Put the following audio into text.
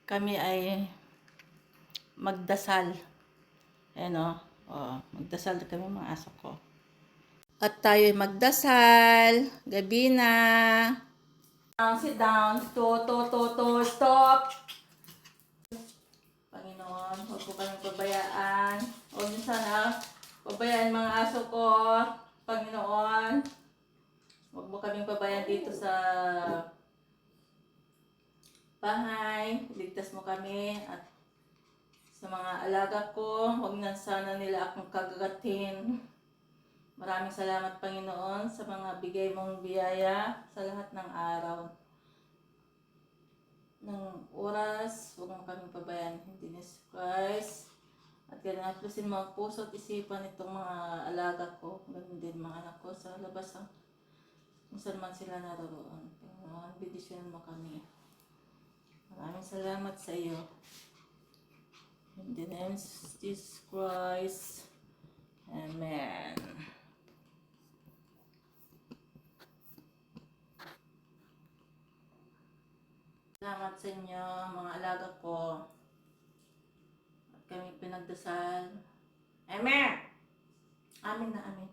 kami ay magdasal. Ayan o. Oh, magdasal kami mga aso ko. At tayo magdasal. Gabi na. Sit down. Stop. Panginoon, huwag po kami pabayaan. Huwag niyo sana pabayaan mga aso ko. Panginoon, huwag mo kaming pabayaan dito sa bahay. Ligtas mo kami at sa mga alaga ko, huwag na sana nila akong kagagatin. Maraming salamat Panginoon sa mga bigay mong biyaya sa lahat ng araw. Ng oras, huwag mo kaming pabayaan. Hindi ni Christ. At ganaplusin mo ang puso at isipan itong mga alaga ko. Ganun din mga anak ko sa labas kung saan man sila naroon. Panginoon, bidisyonan mo kami. Maraming salamat sa iyo. In the name of Jesus Christ. Amen. Salamat sa inyo, mga alaga ko. At kami pinagdasal. Amen! Amin na amin.